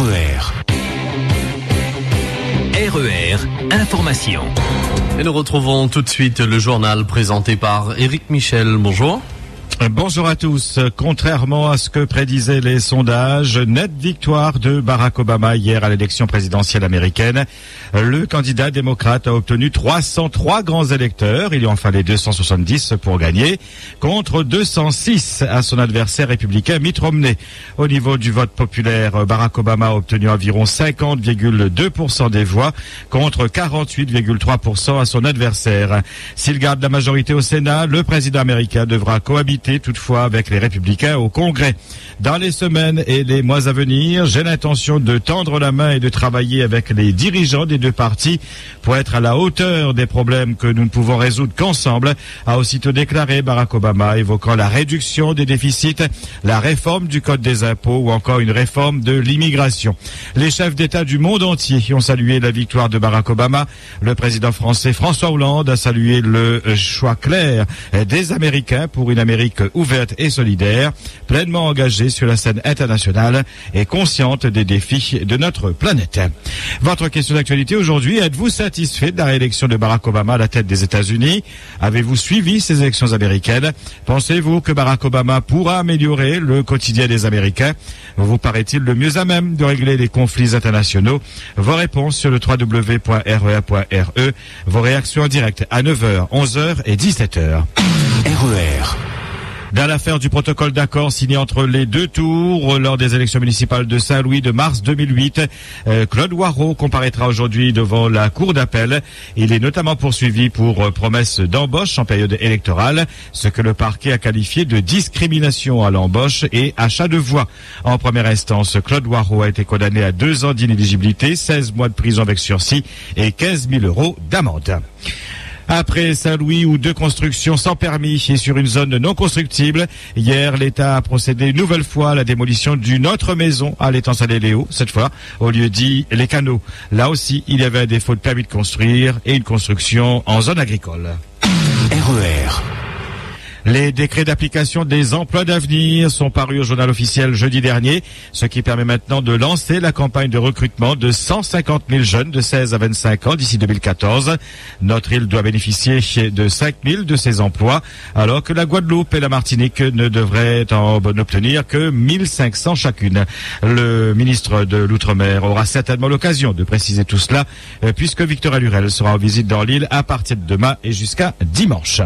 RER Information. Et nous retrouvons tout de suite le journal présenté par Éric Michel. Bonjour. Bonjour à tous. Contrairement à ce que prédisaient les sondages, nette victoire de Barack Obama hier à l'élection présidentielle américaine. Le candidat démocrate a obtenu 303 grands électeurs. Il lui en fallait 270 pour gagner, contre 206 à son adversaire républicain Mitt Romney. Au niveau du vote populaire, Barack Obama a obtenu environ 50,2% des voix, contre 48,3% à son adversaire. S'il garde la majorité au Sénat, le président américain devra cohabiter toutefois avec les républicains au Congrès. Dans les semaines et les mois à venir, j'ai l'intention de tendre la main et de travailler avec les dirigeants des deux partis pour être à la hauteur des problèmes que nous ne pouvons résoudre qu'ensemble, a aussitôt déclaré Barack Obama, évoquant la réduction des déficits, la réforme du code des impôts ou encore une réforme de l'immigration. Les chefs d'État du monde entier ont salué la victoire de Barack Obama. Le président français François Hollande a salué le choix clair des Américains pour une Amérique ouverte et solidaire, pleinement engagée sur la scène internationale et consciente des défis de notre planète. Votre question d'actualité aujourd'hui, êtes-vous satisfait de la réélection de Barack Obama à la tête des États-Unis? Avez-vous suivi ces élections américaines? Pensez-vous que Barack Obama pourra améliorer le quotidien des Américains? Vous paraît-il le mieux à même de régler les conflits internationaux? Vos réponses sur le www.rer.re. Vos réactions en direct à 9h, 11h et 17h. RER. Dans l'affaire du protocole d'accord signé entre les deux tours lors des élections municipales de Saint-Louis de mars 2008, Claude Warreau comparaîtra aujourd'hui devant la cour d'appel. Il est notamment poursuivi pour promesse d'embauche en période électorale, ce que le parquet a qualifié de discrimination à l'embauche et achat de voix. En première instance, Claude Warreau a été condamné à 2 ans d'inéligibilité, 16 mois de prison avec sursis et 15 000 € d'amende. Après Saint-Louis où 2 constructions sans permis et sur une zone non constructible, hier l'État a procédé une nouvelle fois à la démolition d'une autre maison à l'étang Salé-Léo, cette fois au lieu dit Les Canaux. Là aussi, il y avait un défaut de permis de construire et une construction en zone agricole. RER. Les décrets d'application des emplois d'avenir sont parus au journal officiel jeudi dernier, ce qui permet maintenant de lancer la campagne de recrutement de 150 000 jeunes de 16 à 25 ans d'ici 2014. Notre île doit bénéficier de 5 000 de ces emplois, alors que la Guadeloupe et la Martinique ne devraient en obtenir que 1 500 chacune. Le ministre de l'Outre-mer aura certainement l'occasion de préciser tout cela, puisque Victorin Lurel sera en visite dans l'île à partir de demain et jusqu'à dimanche.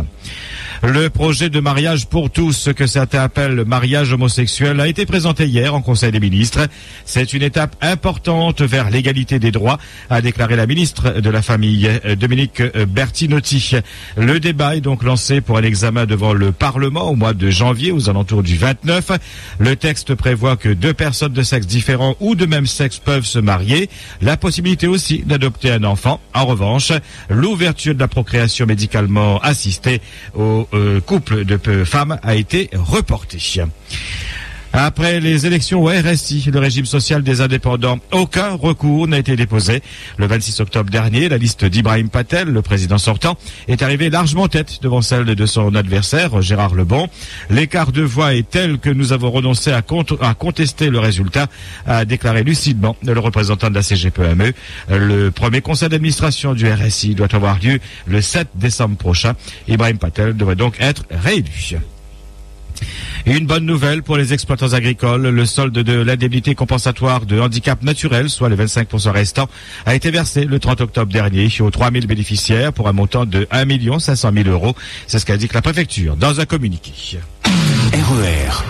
Le projet de mariage pour tous, ce que certains appellent mariage homosexuel, a été présenté hier en Conseil des ministres. C'est une étape importante vers l'égalité des droits, a déclaré la ministre de la Famille, Dominique Bertinotti. Le débat est donc lancé pour un examen devant le Parlement au mois de janvier, aux alentours du 29. Le texte prévoit que 2 personnes de sexe différent ou de même sexe peuvent se marier. La possibilité aussi d'adopter un enfant. En revanche, l'ouverture de la procréation médicalement assistée aux couple de femmes a été reporté. Après les élections au RSI, le régime social des indépendants, aucun recours n'a été déposé. Le 26 octobre dernier, la liste d'Ibrahim Patel, le président sortant, est arrivée largement en tête devant celle de son adversaire, Gérard Lebon. L'écart de voix est tel que nous avons renoncé à contester le résultat, a déclaré lucidement le représentant de la CGPME. Le premier conseil d'administration du RSI doit avoir lieu le 7 décembre prochain. Ibrahim Patel devrait donc être réélu. Une bonne nouvelle pour les exploitants agricoles, le solde de l'indemnité compensatoire de handicap naturel, soit les 25% restants, a été versé le 30 octobre dernier aux 3000 bénéficiaires pour un montant de 1 500 000 €. C'est ce qu'indique la préfecture dans un communiqué. RER.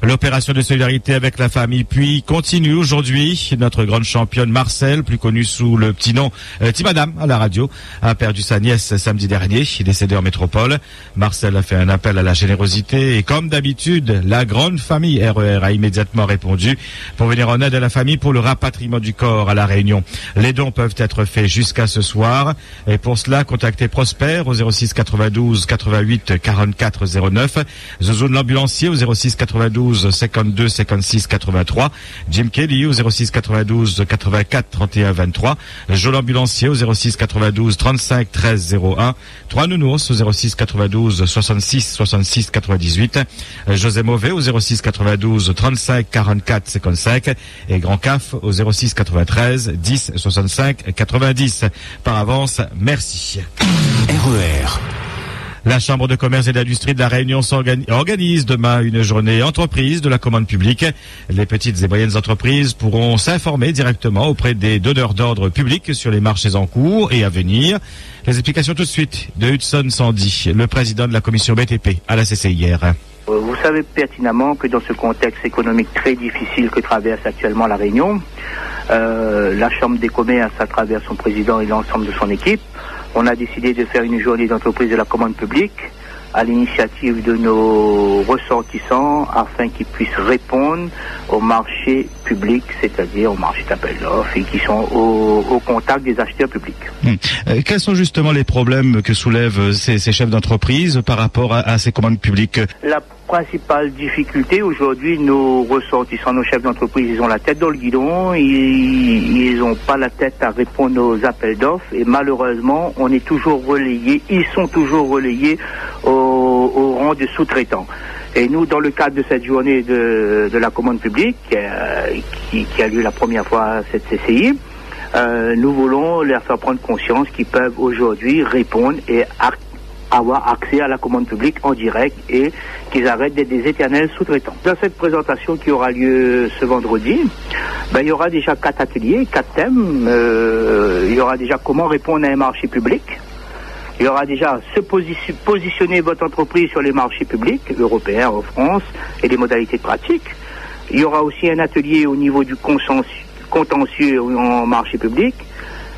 L'opération de solidarité avec la famille Puy continue aujourd'hui. Notre grande championne Marcel, plus connue sous le petit nom Timadame à la radio, a perdu sa nièce samedi dernier, décédée en métropole. Marcel a fait un appel à la générosité et comme d'habitude, la grande famille RER a immédiatement répondu pour venir en aide à la famille pour le rapatriement du corps à La Réunion. Les dons peuvent être faits jusqu'à ce soir et pour cela, contactez Prosper au 06 92 88 44 09, Zouzoune l'ambulancier au 06 92 92 52 56 83. Jim Kelly au 06 92 84 31 23. Joe l'ambulancier au 06 92 35 13 01. 3 Nounours au 06 92 66 66 98. José Mauvais au 06 92 35 44 55. Et Grand CAF au 06 93 10 65 90. Par avance, merci. RER. La Chambre de commerce et d'industrie de la Réunion organise demain une journée entreprise de la commande publique. Les petites et moyennes entreprises pourront s'informer directement auprès des donneurs d'ordre publics sur les marchés en cours et à venir. Les explications tout de suite de Hudson Sandy, le président de la commission BTP à la CCIR. Vous savez pertinemment que dans ce contexte économique très difficile que traverse actuellement la Réunion, la Chambre des commerces, à travers son président et l'ensemble de son équipe, on a décidé de faire une journée d'entreprise de la commande publique à l'initiative de nos ressortissants afin qu'ils puissent répondre au marché public, c'est-à-dire au marché d'appel d'offres et qui sont au contact des acheteurs publics. Quels sont justement les problèmes que soulèvent ces chefs d'entreprise par rapport à ces commandes publiques? La principale difficulté aujourd'hui, nos ressortissants, nos chefs d'entreprise, ils ont la tête dans le guidon, ils n'ont pas la tête à répondre aux appels d'offres et malheureusement, on est toujours relayés, ils sont toujours relayés au rang de sous-traitants. Et nous, dans le cadre de cette journée de la commande publique, qui a lieu la première fois à cette CCI, nous voulons leur faire prendre conscience qu'ils peuvent aujourd'hui répondre et avoir accès à la commande publique en direct et qu'ils arrêtent d'être des éternels sous-traitants. Dans cette présentation qui aura lieu ce vendredi, il y aura déjà 4 ateliers, 4 thèmes. Il y aura déjà comment répondre à un marché public. Il y aura déjà positionner votre entreprise sur les marchés publics européens en France et les modalités de pratique. Il y aura aussi un atelier au niveau du contentieux en marché public.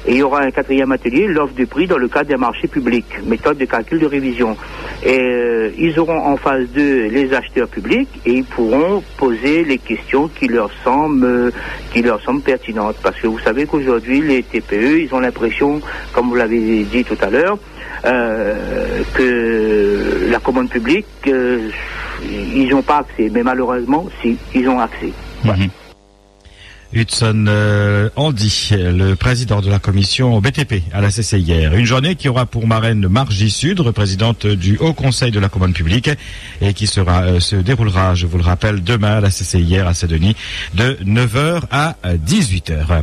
Et il y aura un 4e atelier, l'offre de prix dans le cadre des marchés publics, méthode de calcul de révision. Et ils auront en phase 2 les acheteurs publics et ils pourront poser les questions qui leur semblent pertinentes. Parce que vous savez qu'aujourd'hui, les TPE, ils ont l'impression, comme vous l'avez dit tout à l'heure, que la commande publique, ils n'ont pas accès. Mais malheureusement, si, ils ont accès. Voilà. Hudson Andy, le président de la commission BTP à la CCIR. Une journée qui aura pour marraine Margie Sud, présidente du Haut Conseil de la commande publique, et qui se déroulera, je vous le rappelle, demain à la CCIR à Saint-Denis de 9h à 18h.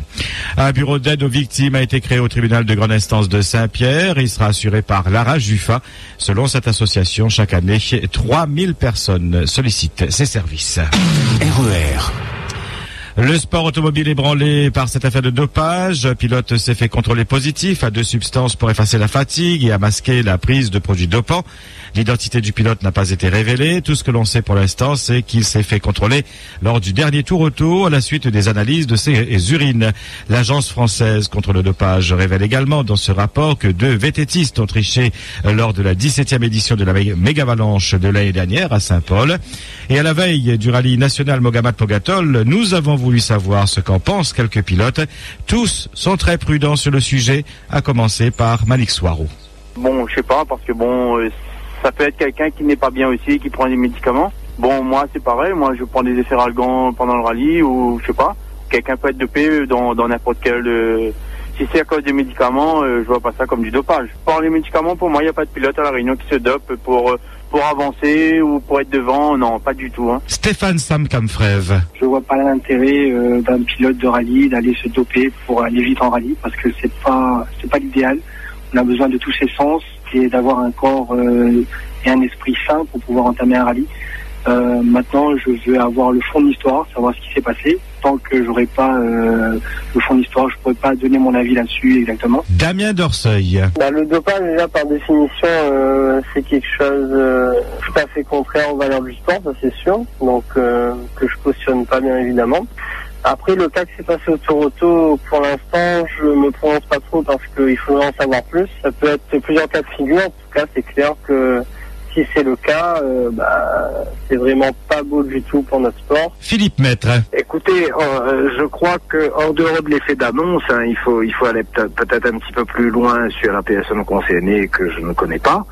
Un bureau d'aide aux victimes a été créé au tribunal de grande instance de Saint-Pierre. Il sera assuré par Lara Juffa. Selon cette association, chaque année, 3000 personnes sollicitent ses services. RER. Le sport automobile ébranlé par cette affaire de dopage. Un pilote s'est fait contrôler positif à 2 substances pour effacer la fatigue et à masquer la prise de produits dopants. L'identité du pilote n'a pas été révélée. Tout ce que l'on sait pour l'instant, c'est qu'il s'est fait contrôler lors du dernier tour auto à la suite des analyses de ses urines. L'agence française contre le dopage révèle également dans ce rapport que 2 vététistes ont triché lors de la 17e édition de la méga-avalanche de l'année dernière à Saint-Paul. Et à la veille du rallye national Mogamat-Pogatol, nous avons voulu savoir ce qu'en pensent quelques pilotes. Tous sont très prudents sur le sujet, à commencer par Malik Soirou. Bon, je sais pas, parce que ça peut être quelqu'un qui n'est pas bien aussi, qui prend des médicaments. Bon, moi, c'est pareil. Moi, je prends des efferalgan pendant le rallye ou, je sais pas, quelqu'un peut être dopé dans n'importe quel... Si c'est à cause des médicaments, je vois pas ça comme du dopage. Par les médicaments, pour moi, il n'y a pas de pilote à la Réunion qui se dope pour avancer ou pour être devant. Non, pas du tout. Hein. Stéphane Samkamfrev. Je vois pas l'intérêt d'un pilote de rallye d'aller se doper pour aller vite en rallye parce que c'est pas l'idéal. On a besoin de tous ses sens et d'avoir un corps et un esprit sain pour pouvoir entamer un rallye. Maintenant, je veux avoir le fond de l'histoire, savoir ce qui s'est passé. Tant que j'aurai pas le fond de l'histoire, je pourrais pas donner mon avis là-dessus exactement. Damien Dorseuil. Le dopage, déjà par définition, c'est quelque chose tout à fait contraire aux valeurs du sport, ça c'est sûr. Donc que je cautionne pas bien évidemment. Après, le cas qui s'est passé au Tour Auto, pour l'instant, je me prononce pas trop parce qu'il faudrait en savoir plus. Ça peut être plusieurs cas de figure. En tout cas, c'est clair que si c'est le cas, c'est vraiment pas beau du tout pour notre sport. Philippe Maître. Écoutez, je crois que en dehors de l'effet d'annonce, il faut aller peut-être un petit peu plus loin sur la personne concernée que je ne connais pas.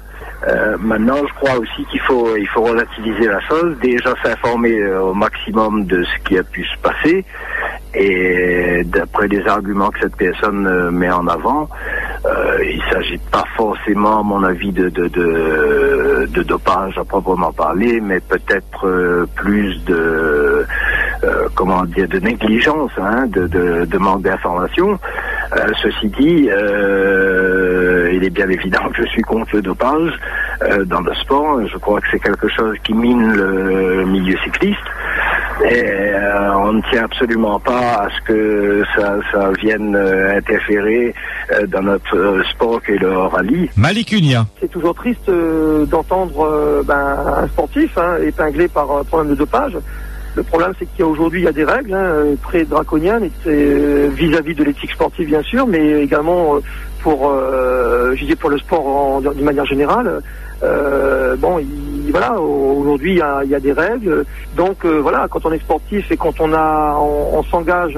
Maintenant, je crois aussi qu'il faut relativiser la chose, déjà s'informer au maximum de ce qui a pu se passer, et d'après les arguments que cette personne met en avant, il s'agit pas forcément, à mon avis, de dopage à proprement parler, mais peut-être plus de de négligence, de manque d'information. Ceci dit, il est bien évident que je suis contre le dopage dans le sport. Je crois que c'est quelque chose qui mine le milieu cycliste. Et on ne tient absolument pas à ce que ça vienne interférer dans notre sport qui est le rallye. Malik Unia. C'est toujours triste d'entendre un sportif épinglé par un problème de dopage. Le problème, c'est qu'aujourd'hui, il y a des règles très draconiennes vis-à-vis de l'éthique sportive, bien sûr, mais également pour le sport d'une manière générale. Aujourd'hui, il y a des règles. Donc, quand on est sportif et quand on s'engage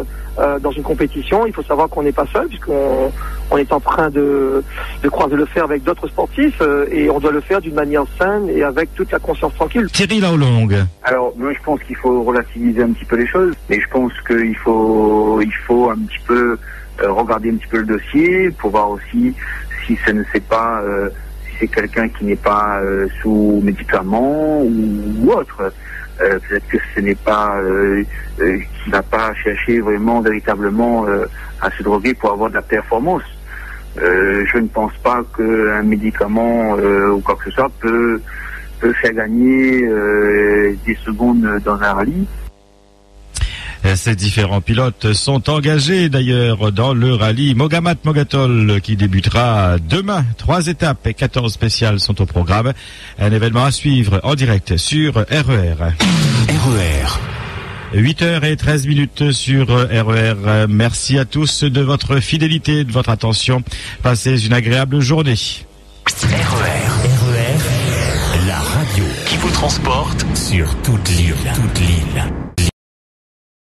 dans une compétition, il faut savoir qu'on n'est pas seul, puisqu'on est en train de croiser le fer avec d'autres sportifs, et on doit le faire d'une manière saine et avec toute la conscience tranquille. Thierry Laolong. Alors, moi, je pense qu'il faut relativiser un petit peu les choses, mais je pense qu'il faut un petit peu regarder un petit peu le dossier pour voir aussi si ça ne sait pas si c'est quelqu'un qui n'est pas sous médicaments ou autre. Peut-être que ce n'est pas qu'il n'a pas cherché vraiment véritablement à se droguer pour avoir de la performance. Je ne pense pas qu'un médicament ou quoi que ce soit peut faire gagner des secondes dans un rallye. Ces différents pilotes sont engagés d'ailleurs dans le rallye Mogamat Mogatol qui débutera demain. 3 étapes et 14 spéciales sont au programme. Un événement à suivre en direct sur RER. RER. 8h13 sur RER. Merci à tous de votre fidélité, de votre attention. Passez une agréable journée. RER, la radio qui vous transporte sur toute l'île.